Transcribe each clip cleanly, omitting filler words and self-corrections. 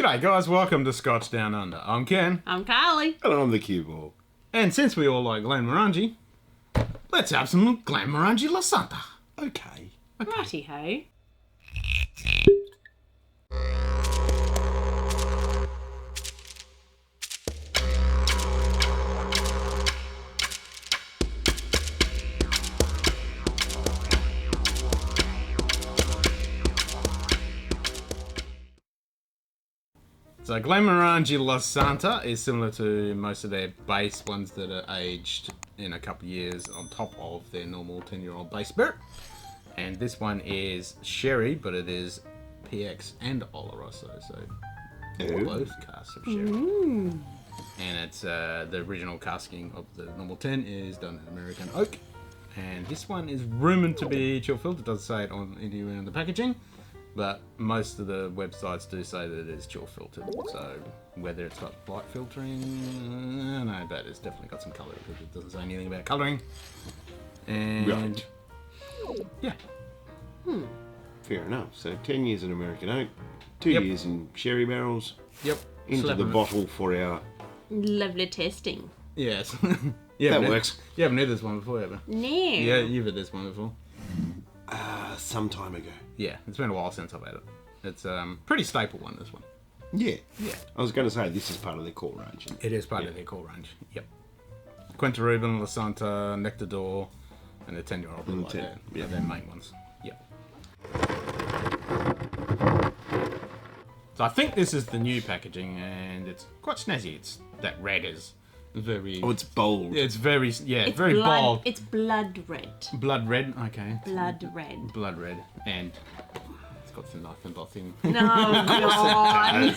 G'day guys, welcome to Scotch Down Under. I'm Ken. I'm Carly. And I'm the cue ball. And since we all like Glenmorangie, let's have some Glenmorangie Lasanta. Okay. Righty-ho. So Glenmorangie Lasanta is similar to most of their base ones that are aged in a couple of years on top of their normal 10-year-old base spirit. And this one is sherry, but it is PX and Oloroso, so both casks of sherry. Mm. And it's the original casking of the normal 10 is done in American oak. And this one is rumoured to be chill filled. It doesn't say it on anywhere in the packaging. But most of the websites do say that it is chill filtered. So whether it's got light filtering, no, but it's definitely got some colour because it doesn't say anything about colouring. And Right. Yeah. Fair enough. So 10 years in American oak, 2 Yep. years in sherry barrels, Yep. into Slap the 'em. bottle for our... Lovely testing. Yes. That works. You haven't had this one before, have you? No. Yeah, you've had this one before. some time ago. Yeah, it's been a while since I've had it. It's pretty staple one, this one. Yeah. Yeah. I was going to say, this is part of their core range. It is part of their core range. Yep. Quinta Rubin, Lasanta, Nectar d'Or, and the 10-year-old. And Like 10, that. yeah. They're their main ones. Yep. So I think this is the new packaging, and it's quite snazzy. It's that red is very. Oh, it's bold. It's very It's very blood, bold. It's blood red. Blood red. Okay. Blood red. Blood red, and it's got some knife and thing. No, God.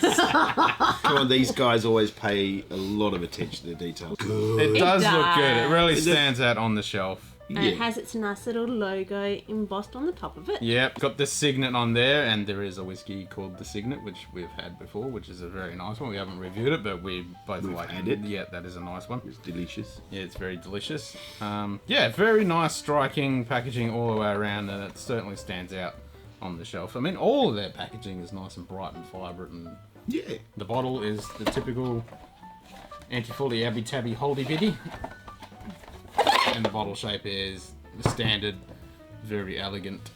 Come on, these guys always pay a lot of attention to detail. It does look good. It really Is it- stands out on the shelf. And it has its nice little logo embossed on the top of it. Yep, got the Signet on there, and there is a whiskey called the Signet, which we've had before, which is a very nice one. We haven't reviewed it, but we both like had it. Yeah, that is a nice one. It's delicious. Yeah, it's very delicious. Yeah, very nice, striking packaging all the way around, and it certainly stands out on the shelf. I mean, all of their packaging is nice and bright and vibrant, and Yeah. the bottle is the typical anti-fully abby-tabby holdy-bitty. And the bottle shape is the standard, very elegant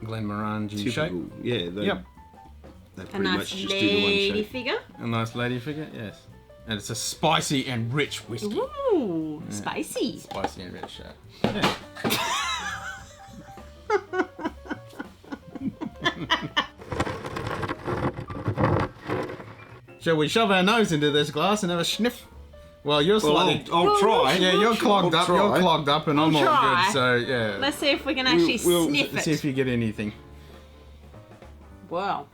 Glenmorangie shape. Typical. Yeah. They, Yep. They A pretty nice much just do the one lady shape. figure. A nice lady figure, yes. And it's a spicy and rich whiskey. Ooh, spicy. Spicy and rich shape. Yeah. Shall we shove our nose into this glass and have a sniff? Well, you're Well, slightly... I'll try. Yeah, you're clogged I'll up. try. You're clogged up, and I'm We'll all try. good. So yeah, Let's see if we can actually We'll sniff see it. if you get anything. Wow.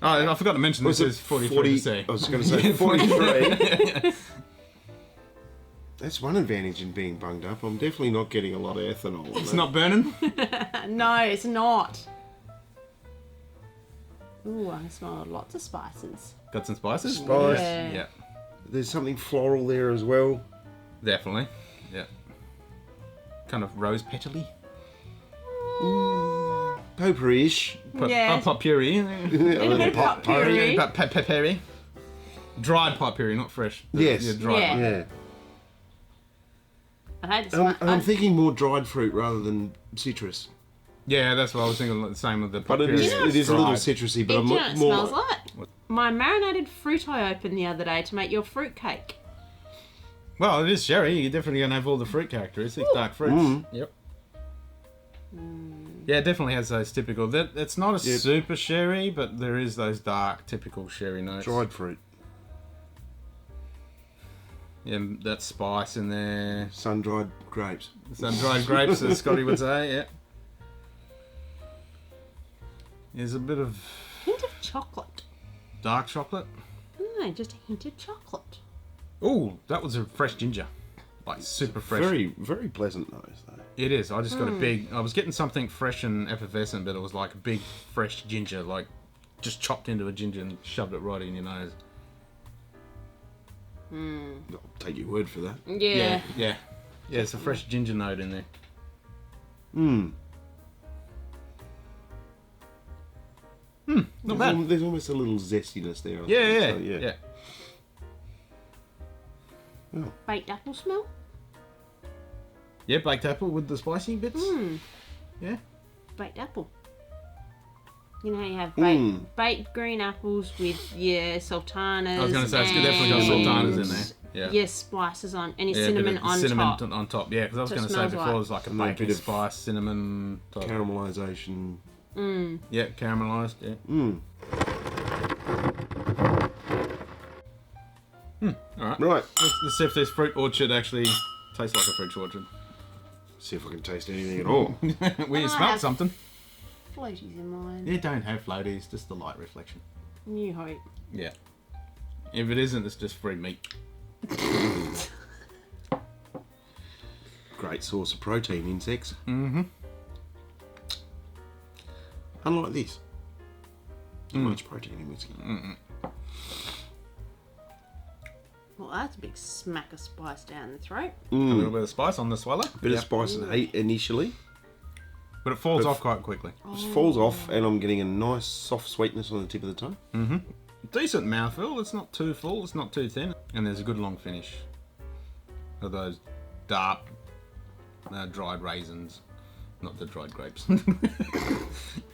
Oh, I forgot to mention this is 43%. I was going to say 43. That's one advantage in being bunged up. I'm definitely not getting a lot of ethanol. in It's that. not burning. No, it's not. Ooh, I smell lots of spices. Got some spices. Spice. Yeah. Yeah, There's something floral there as well. definitely. Yeah. Kind of rose petally. Potpourri-ish. Yeah. Potpourri. Little bit of potpourri. Potpourri. Dried potpourri, not fresh. Yes. Yeah, dried Yeah. one. Yeah. I had I'm thinking more dried fruit rather than citrus. Yeah, that's what I was thinking. The same with the But it potpourri. is, it is a little citrusy, but It I'm you know what it more... smells like? My marinated fruit I opened the other day to make your fruit cake. Well, it is sherry. You're definitely going to have all the fruit characteristics, dark fruits. Yep. Yeah, it definitely has those typical... It's not a super sherry, but there is those dark, typical sherry notes. Dried fruit. Yeah, that spice in there. Sun-dried grapes. Sun-dried grapes, as Scotty would say, yeah. There's a bit of Hint of chocolate. dark chocolate. No, just a hint of chocolate. Ooh, that was a fresh ginger. Like, super fresh. Very, very pleasant nose, though. It is. I just got a big... I was getting something fresh and effervescent, but it was like a big, fresh ginger, like, just chopped into a ginger and shoved it right in your nose. I'll take your word for that. Yeah. Yeah, it's a fresh ginger note in there. Not bad. There's almost a little zestiness there. I Yeah, think, yeah, so, yeah. Baked apple smell? Yeah, baked apple with the spicy bits. Yeah. Baked apple. You know how you have baked green apples with your sultanas. I was going to say, it's definitely got sultanas in there. Yeah. Your spices on, and your Yeah, cinnamon bit of on cinnamon top. on top, yeah, because I was So it going to say smells before like- it was like a And then a bacon bit of spice, cinnamon type. Caramelisation. Yeah, caramelised, yeah. Alright. Right. Let's see if this fruit orchard actually tastes like a fruit orchard. See if I can taste anything at all. Well, you I smelled have- something. Floaties in mine. You don't have floaties, just the light reflection. New hope. Yeah. If it isn't, it's just free meat. Great source of protein, insects. Unlike this. Not much protein in whiskey. Well, that's a big smack of spice down the throat. A little bit of spice on the swallow. Bit Yep. of spice and heat initially. But it falls off quite quickly. It falls off, and I'm getting a nice soft sweetness on the tip of the tongue. Decent mouthfeel. It's not too full. It's not too thin. And there's a good long finish of those dark, dried raisins. Not the dried grapes.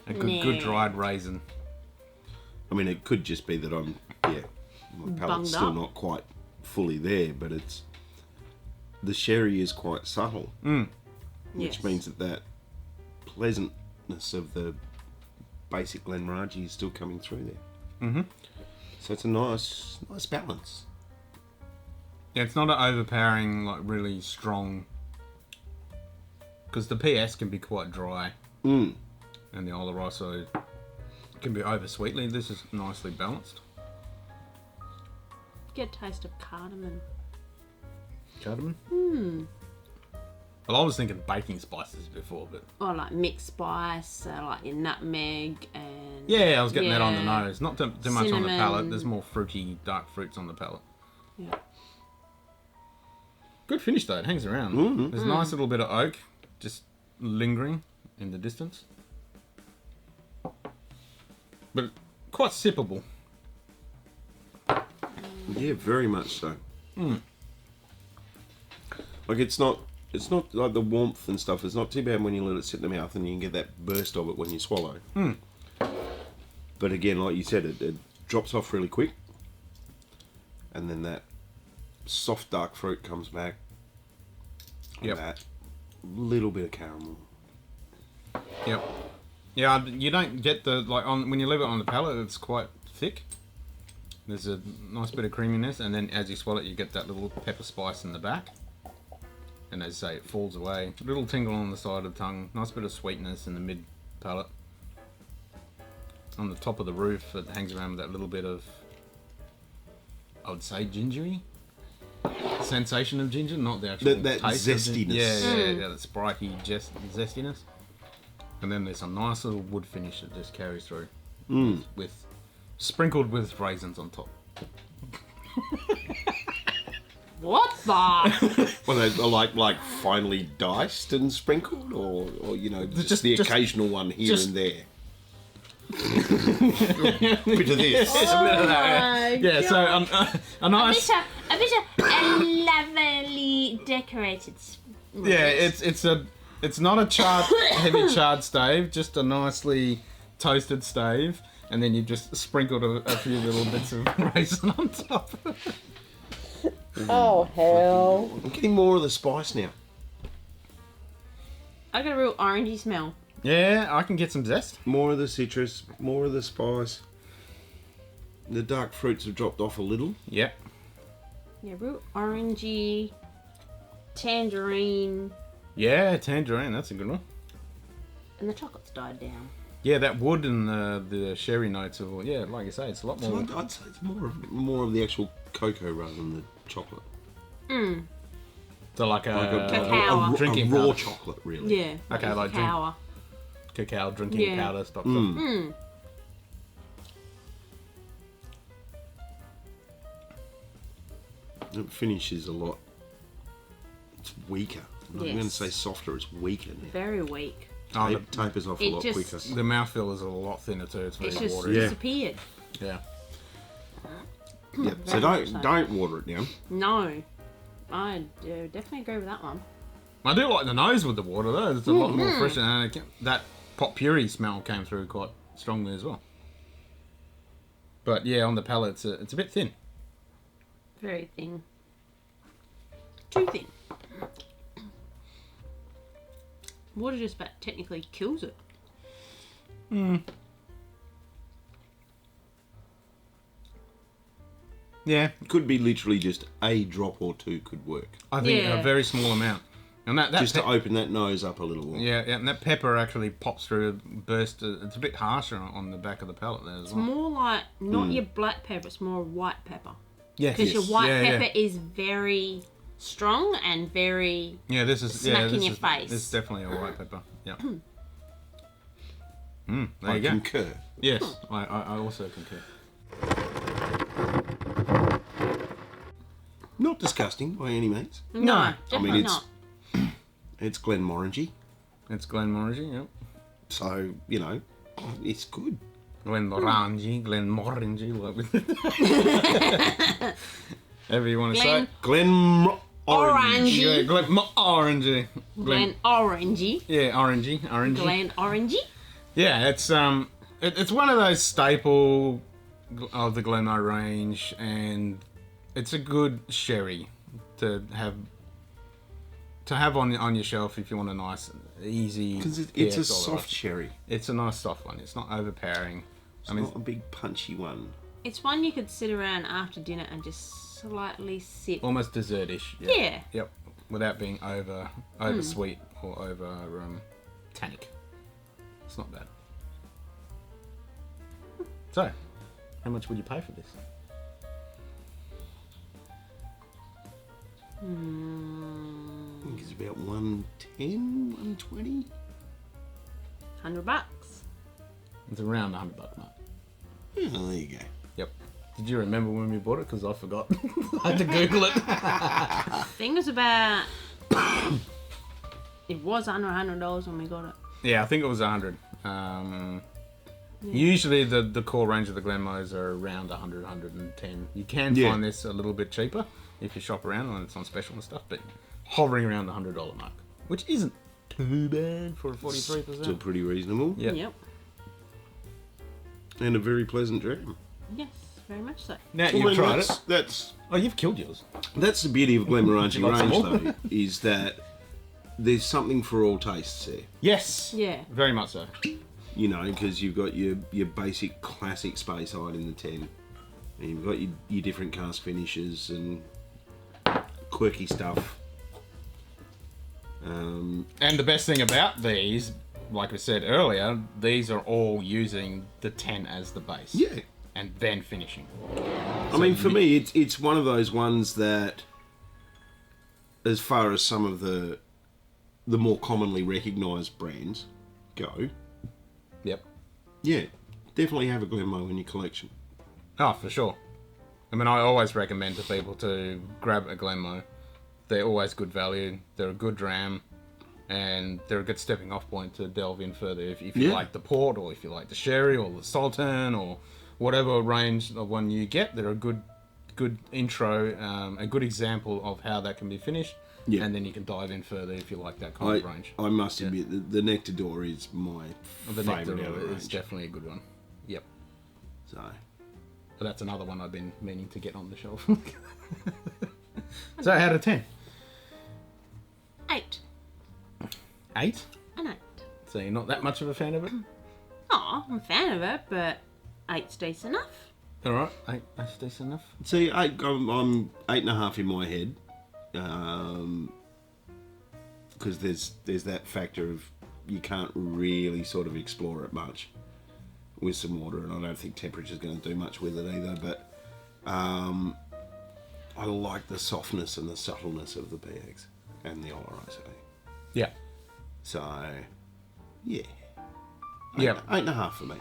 a good dried raisin. I mean, it could just be that I'm, my palate's Bunged still up. not quite fully there, but it's the sherry is quite subtle, which means that pleasantness of the basic Glenmorangie is still coming through there. So it's a nice balance. Yeah, it's not an overpowering, like really strong. Because the PS can be quite dry, and the Oloroso can be over sweetly. This is nicely balanced. Get a taste of cardamom. Cardamom. Well, I was thinking baking spices before, but Or like mixed spice, like your nutmeg and... yeah, I was getting that on the Yeah. nose. Not too much on the Cinnamon. palate. There's more fruity, dark fruits on the palate. Yeah. Good finish though. It hangs around. There's a nice little bit of oak just lingering in the distance, but quite sippable. Yeah, very much so. Like it's not like the warmth and stuff. It's not too bad when you let it sit in the mouth and you can get that burst of it when you swallow. But again, like you said, it drops off really quick, and then that soft dark fruit comes back. And Yep. that little bit of caramel. Yep. Yeah, you don't get the when you leave it on the palate. It's quite thick. There's a nice bit of creaminess, and then as you swallow it, you get that little pepper spice in the back. And as I say, it falls away. A little tingle on the side of the tongue. Nice bit of sweetness in the mid palate. On the top of the roof, it hangs around with that little bit of, I would say, gingery sensation of ginger, not the actual That taste of zestiness. yeah, that sprightly zestiness. And then there's a nice little wood finish that just carries through, with sprinkled with raisins on top. What the? Well, they're like finely diced and sprinkled, or just the just- occasional one here just- and there. Bit of this. Yeah, so a nice. a bit of lovely decorated. Yeah, it's not a heavy charred stave, just a nicely toasted stave, and then you just sprinkled a few little bits of raisin on top. Oh hell! I'm getting more of the spice now. I got a real orangey smell. Yeah, I can get some zest. More of the citrus, more of the spice. The dark fruits have dropped off a little. Yep. Yeah, real orangey, tangerine, Yeah, tangerine, that's a good one. and the chocolate's died down. Yeah, that wood and the sherry notes of like you say, it's a lot So more. I'd say it's more of the actual cocoa rather than the chocolate. So like a Cacao. drinking a raw powder. chocolate, really. Yeah. Okay, like drink- cacao. Cacao drinking Yeah. powder stuff. It finishes a lot. It's weaker. I'm not going to Yes. say softer. It's weaker now. Very weak. Oh, It tapers off a it lot just- quicker. the mouthfeel is a lot thinner too. It's very It's just watery. Yeah. disappeared. Yeah. Yeah. So Very much so. don't water it down. No. I definitely agree with that one. I do like the nose with the water though. It's a lot more fresh, and that pot puree smell came through quite strongly as well. But yeah, on the palate, it's a bit thin. Very thin. Too thin. Water just about technically kills it. Yeah, Could be literally just a drop or two could work. I think Yeah. a very small amount, and that Just to open that nose up a little more. yeah, and that pepper actually pops through, burst. It's a bit harsher on the back of the palate there as It's well. more like not your black pepper, it's more white pepper. Yes, Because your white yeah, pepper yeah. is very strong and very Yeah, this is smack in your face. This is definitely a white pepper. Yeah. There I you go. concur. Yes, I also concur. Not disgusting by any means. no, definitely it's- not. It's Glenmorangie, It's Glenmorangie, yep. so it's good. Glenmorangie, like whatever you want to Glen- say. Glenmorangie. Orangey. Yeah, Glenmorangie. Glen Orangey. Yeah, orangey. Glen Orangey. Yeah, it's one of those staple of the Glenmo range, and it's a good sherry to have on your shelf if you want a nice, easy. Because it's PX a Oloroso. soft cherry. It's a nice soft one. It's not overpowering. It's not a big punchy one. It's one you could sit around after dinner and just slightly sip. Almost dessert-ish. Yeah. Yep. Without being over sweet or over tannic. It's not bad. So, how much would you pay for this? I think it's about 110, 120. $100. It's around $100 mark. Yeah, there you go. Yep. Did you remember when we bought it? Because I forgot. I had to Google it. I think it was about. It was under $100 when we got it. Yeah, I think it was 100. Usually the core range of the Glenmos are around 100, 110. You can Yeah. find this a little bit cheaper if you shop around and it's on special and stuff, but hovering around the $100 mark, which isn't too bad for a 43%. Still pretty reasonable. Yeah. Yep. And a very pleasant dram. Yes, very much so. Now Well, you've then tried that's, it. That's Oh, you've killed yours. that's the beauty of Glenmorangie Would you like some range, more? though, is that there's something for all tastes there. Yes. Yeah. Very much so. You know, because you've got your basic classic Space Hide in the 10, and you've got your different cask finishes and quirky stuff. And the best thing about these, like I said earlier, these are all using the 10 as the base. Yeah. And then finishing. I mean, for me, it's one of those ones that, as far as some of the more commonly recognised brands go, Yep. yeah, definitely have a Glenmo in your collection. Oh, for sure. I mean, I always recommend to people to grab a Glenmo. They're always good value. They're a good dram. And they're a good stepping off point to delve in further. If you Yeah. like the port, or if you like the sherry, or the Sultan, or whatever range of one you get, they're a good intro, a good example of how that can be finished. Yeah. And then you can dive in further if you like that kind of range. I must admit, the Nectar Door is my The favourite Nectar out of the is range. definitely a good one. Yep. So, But that's another one I've been meaning to get on the shelf. So, out of 10? 8. 8? An 8. So you're not that much of a fan of it? Oh, I'm a fan of it, but 8's decent enough. Alright, 8, that's decent enough. see, I'm 8.5 in my head, because there's that factor of you can't really sort of explore it much with some water, and I don't think temperature's going to do much with it either. But I like the softness and the subtleness of the PX and the Oloroso. Yeah. So, yeah. Yeah. 8.5 for me.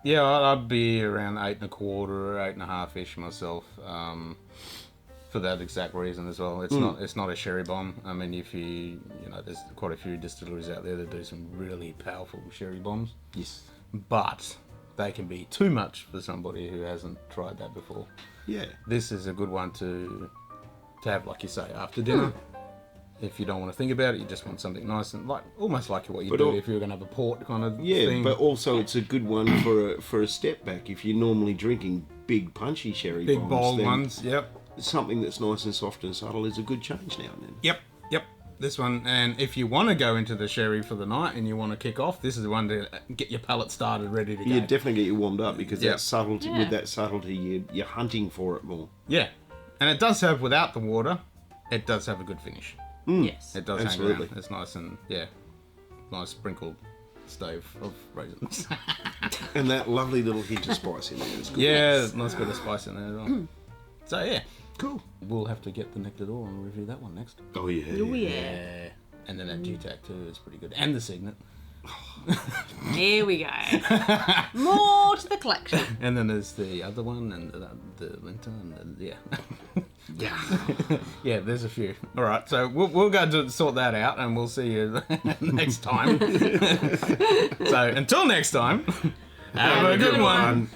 Yeah, I'd be around 8 1/4, 8.5-ish myself. for that exact reason as well. It's not a sherry bomb. I mean, if you know, there's quite a few distilleries out there that do some really powerful sherry bombs. Yes. But they can be too much for somebody who hasn't tried that before. Yeah. This is a good one to have, like you say, after dinner. If you don't want to think about it, you just want something nice and almost like what you do if you're going to have a port kind of thing. Yeah, but also it's a good one for a step back. If you're normally drinking big punchy sherry bombs, big bold ones. Yep. Something that's nice and soft and subtle is a good change now and then. Yep. This one, and if you want to go into the sherry for the night and you want to kick off, this is the one to get your palate started, ready to go. Yeah, definitely get you warmed up because that subtlety, Yeah. with that subtlety, you're hunting for it more. Yeah, and it does have, without the water, it does have a good finish. Yes. It does Absolutely. hang around. It's nice and nice sprinkled stove of raisins. And that lovely little hint of spice in there is good. Yeah, nice bit of spice in there as well. So yeah, Cool. we'll have to get the Nectar d'Or and review that one next. Oh, yeah. Oh, yeah. Yeah, and then that G-Tac too is pretty good, and the Signet. Here we go. More to the collection. And then there's the other one, and the Winter, and Yeah. yeah, there's a few. All right, so we'll go to sort that out, and we'll see you next time. So until next time, have a good one.